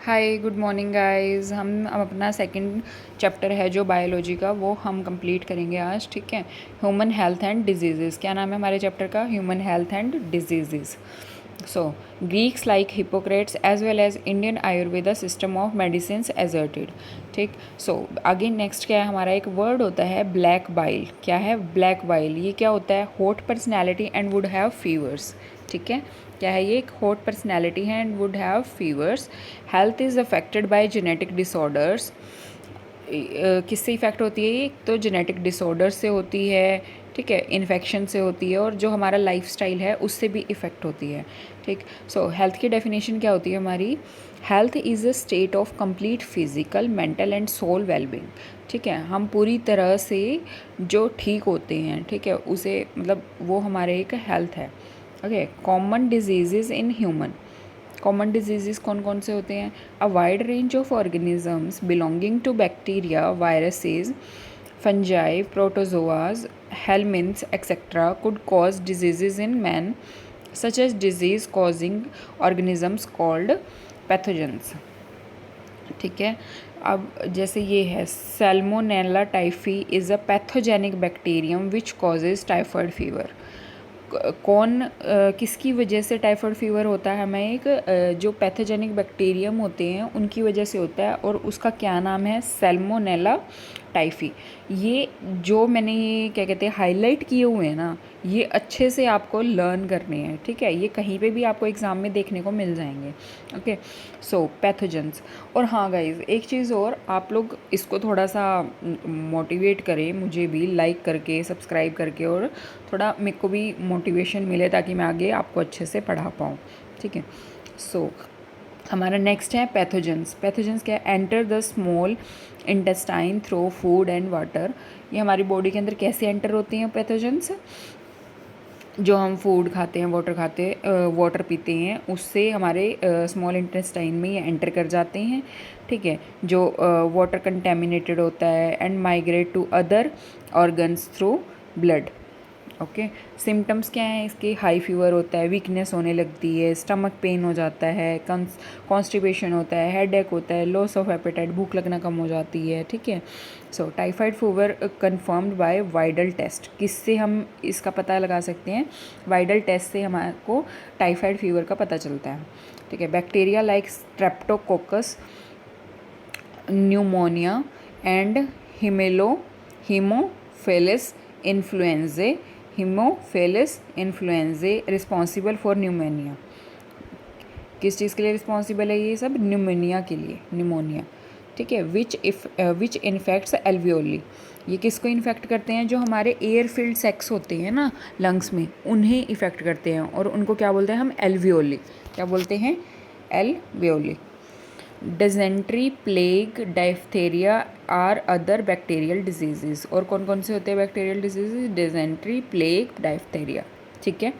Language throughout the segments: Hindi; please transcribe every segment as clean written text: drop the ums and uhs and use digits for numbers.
Hi good morning guys. हम अब अपना सेकंड चैप्टर है जो बायोलॉजी का, वो हम कंप्लीट करेंगे आज। ठीक है, ह्यूमन हेल्थ एंड डिजीज़ेस। क्या नाम है हमारे चैप्टर का? Human health and diseases. So Greeks like Hippocrates as well as Indian Ayurveda system of medicine asserted. ठीक, सो आगे नेक्स्ट क्या है हमारा? एक वर्ड होता है ब्लैक बाइल। क्या है ब्लैक बाइल? ये क्या होता है? Hot personality and would have fevers. ठीक है, क्या है ये? एक हॉट पर्सनैलिटी है and would have fevers. Health is affected by genetic disorders. किससे इफ़ेक्ट होती है? एक तो जेनेटिक डिसऑर्डर से होती है, ठीक है, इन्फेक्शन से होती है, और जो हमारा लाइफस्टाइल है उससे भी इफ़ेक्ट होती है। ठीक, सो हेल्थ की डेफिनेशन क्या होती है हमारी? Health is a state of complete physical, mental and soul wellbeing. ठीक है, हम पूरी तरह से जो ठीक होते हैं, ठीक है, उसे मतलब वो हमारे एक हेल्थ है। Okay, common disease in human. Common disease कौन कौन से होते हैं? A wide range of organisms belonging to bacteria, viruses, fungi, protozoas, helminths, etc. could cause diseases in man, such as disease causing organisms called pathogens. ठीक है, अब जैसे ये है Salmonella typhi is a pathogenic bacterium which causes typhoid fever. कौन किसकी वजह से टाइफाइड फीवर होता है हमें? एक जो पैथोजेनिक बैक्टीरियम होते हैं उनकी वजह से होता है, और उसका क्या नाम है? Salmonella typhi. ये जो मैंने ये क्या कहते हैं हाईलाइट किए हुए हैं ना, ये अच्छे से आपको लर्न करने हैं। ठीक है, ये कहीं पे भी आपको एग्ज़ाम में देखने को मिल जाएंगे। ओके, सो पैथोजेंस। और हाँ गाइज, एक चीज़ और, आप लोग इसको थोड़ा सा मोटिवेट करें, मुझे भी लाइक करके, सब्सक्राइब करके, और थोड़ा मेरे को भी मोटिवेशन मिले ताकि मैं आगे आपको अच्छे से पढ़ा पाऊँ। ठीक है, सो हमारा नेक्स्ट है पैथोजेंस। पैथोजेंस क्या है? Enter the small intestine through food and water. ये हमारी बॉडी के अंदर कैसे एंटर होती हैं पैथोजेंस? जो हम फूड खाते हैं, वाटर पीते हैं, उससे हमारे स्मॉल इंटेस्टाइन में ये एंटर कर जाते हैं। ठीक है, जो वाटर कंटेमिनेटेड होता है and migrate to other organs through blood. Okay, symptoms क्या हैं इसके? हाई फीवर होता है, वीकनेस होने लगती है, स्टमक पेन हो जाता है, कॉन्स्टिपेशन होता है, हेडेक होता है, लॉस ऑफ एपेटाइट, भूख लगना कम हो जाती है। ठीक है, so typhoid fever confirmed by Widal test. किससे हम इसका पता लगा सकते हैं? वाइडल टेस्ट से हमारे टाइफाइड फीवर का पता चलता है। ठीक है, bacteria like Streptococcus pneumoniae and Haemophilus influenzae responsible for pneumonia. किस चीज़ के लिए रिस्पॉन्सिबल है ये सब? न्यूमोनिया के लिए, न्यूमोनिया। ठीक है, विच इन्फेक्ट्स एल्वियोली। ये किसको इन्फेक्ट करते हैं? जो हमारे एयर फिल्ड सेक्स होते हैं ना लंग्स में, उन्हें इफ़ेक्ट करते हैं, और उनको क्या बोलते हैं हम? एल्वियोली। क्या बोलते हैं? Alveoli. Dysentery, plague, diphtheria are other bacterial disease. और कौन कौन से होते हैं bacterial disease? Dysentery, plague, diphtheria. ठीक है,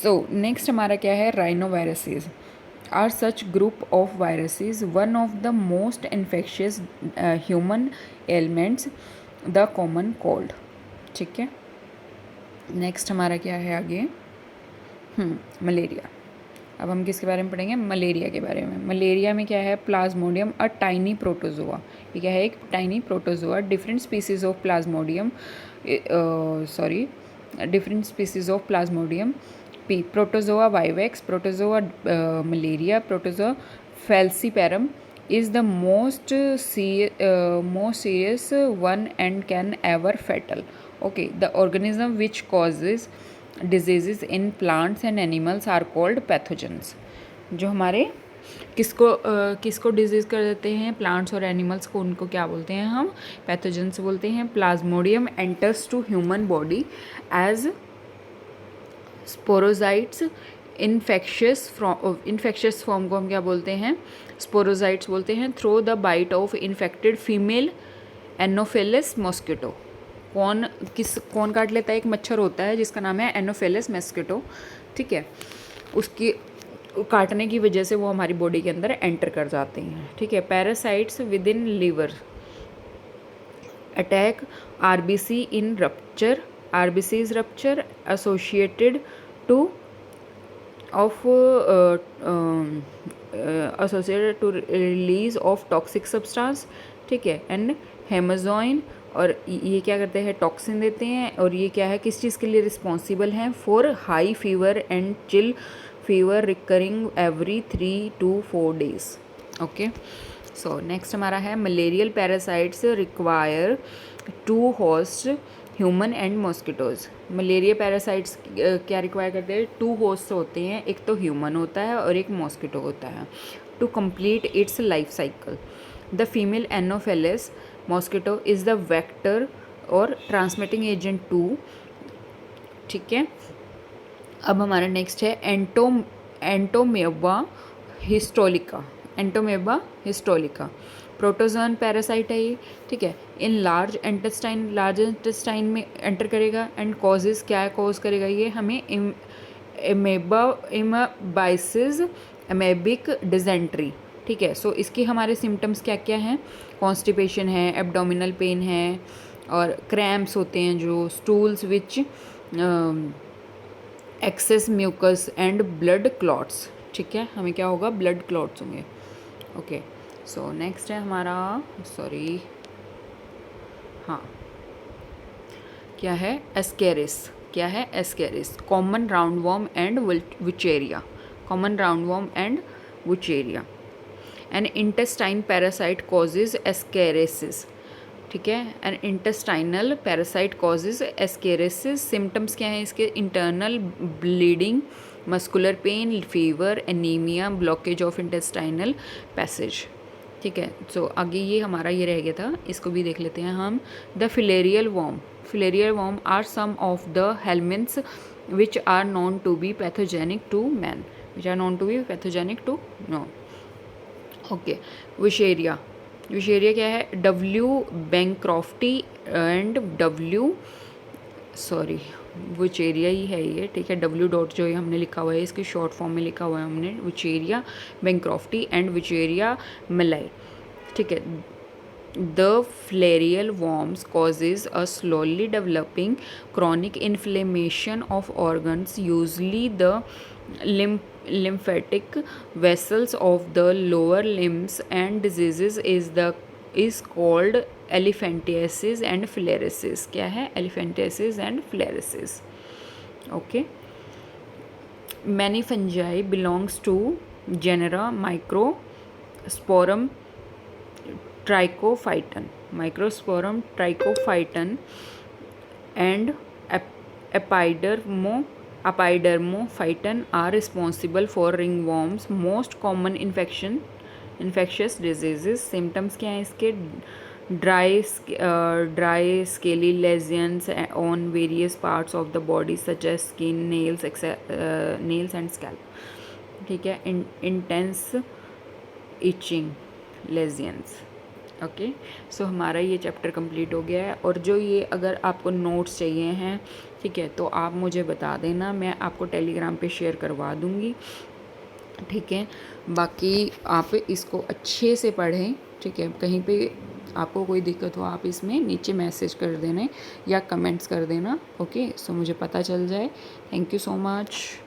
सो नेक्स्ट हमारा क्या है? Rhinoviruses are such group of viruses, one of the most infectious human elements, the common cold. ठीक है, नेक्स्ट हमारा क्या है आगे? मलेरिया। अब हम किसके बारे में पढ़ेंगे? मलेरिया के बारे में। मलेरिया में क्या है? Plasmodium a tiny protozoa. ये क्या है? एक tiny protozoa. Different species of Plasmodium, different species of Plasmodium P, protozoa vivax, protozoa malaria, protozoa falciparum is the most serious one and can ever fatal. Okay, the organism which causes diseases in plants and animals are called pathogens. जो हमारे किसको डिजीज़ कर देते हैं? प्लांट्स और एनिमल्स को, उनको क्या बोलते हैं हम? पैथोजेंस बोलते हैं। Plasmodium enters to human body as sporozoites. Infectious form को हम क्या बोलते हैं? स्पोरोजाइट्स बोलते हैं। Through the bite of infected female Anopheles mosquito. कौन काट लेता है? एक मच्छर होता है जिसका नाम है एनोफिलिस मॉस्किटो। ठीक है, उसकी काटने की वजह से वो हमारी बॉडी के अंदर एंटर कर जाते हैं। ठीक है, parasites within liver attack RBC in rupture, RBCs rupture associated to of associated to release of toxic substance, ठीक है, एंड हेमाजोइन, और ये क्या करते हैं, टॉक्सिन देते हैं, और ये क्या है, किस चीज़ के लिए रिस्पॉन्सिबल हैं, for high fever and chill fever recurring every 3 to 4 days। Okay, so next हमारा है malarial parasites require to host human and mosquitoes. Malaria parasites क्या रिक्वायर करते हैं, 2 होस्ट होते हैं, एक तो ह्यूमन होता है और एक मॉस्किटो होता है, to complete its life cycle. The female Anopheles mosquito is the vector और ट्रांसमिटिंग एजेंट टू, ठीक है। अब हमारा नेक्स्ट है Entamoeba histolytica. Entamoeba histolytica protozoan parasite है ये, ठीक है। इन लार्ज इंटेस्टाइन में एंटर करेगा, एंड कॉजेज क्या है, कॉज करेगा ये हमें एमेबाइसिस एमेबिक डिजेंट्री, ठीक है। सो इसके हमारे सिम्टम्स क्या क्या हैं, कॉन्स्टिपेशन है, एब्डोमिनल पेन है, और क्रैम्प्स होते हैं जो, stools which excess mucus and blood clots, ठीक है, हमें क्या होगा, ब्लड क्लॉट्स होंगे। ओके, सो नेक्स्ट है हमारा, सॉरी, हाँ, क्या है, एस्केरिस। क्या है, Ascaris, common round worm and Wuchereria, common round worm and Wuchereria. An intestine parasite causes ascariasis, ठीक है, an intestinal parasite causes ascariasis. Symptoms क्या हैं इसके, internal bleeding, muscular pain, fever, anaemia, blockage of intestinal passage, ठीक है। सो आगे ये हमारा ये रह गया था, इसको भी देख लेते हैं हम। The filarial worm, filarial worm are some of the helminths which are known to be pathogenic to man, which are known to be pathogenic to no. Okay, Wuchereria, Wuchereria क्या है, W बैंक्रॉफ्टी एंड विचेरिया ही है ये, ठीक है। W डॉट जो ये हमने लिखा हुआ है, इसके शॉर्ट फॉर्म में लिखा हुआ है हमने, Wuchereria bancrofti and Wuchereria malayi, ठीक है। The filarial worms causes a slowly developing chronic inflammation of organs, usually the lymphatic vessels of the lower limbs, and diseases is called elephantiasis and filariasis। क्या है, elephantiasis and filariasis। okay, many fungi belongs to genera Microsporum trichophyton, and Epidermophyton are responsible for ringworms most common infectious diseases। Symptoms क्या हैं इसके, dry scaly lesions on various parts of the body such as skin, nails and scalp, ठीक है। intense itching lesions। ओके, सो हमारा ये चैप्टर कंप्लीट हो गया है। और जो ये अगर आपको नोट्स चाहिए हैं, ठीक है, तो आप मुझे बता देना, मैं आपको टेलीग्राम पे शेयर करवा दूँगी, ठीक है। बाकी आप इसको अच्छे से पढ़ें, ठीक है। कहीं पे आपको कोई दिक्कत हो आप इसमें नीचे मैसेज कर देना या कमेंट्स कर देना, ओके, सो मुझे पता चल जाए। Thank you so much.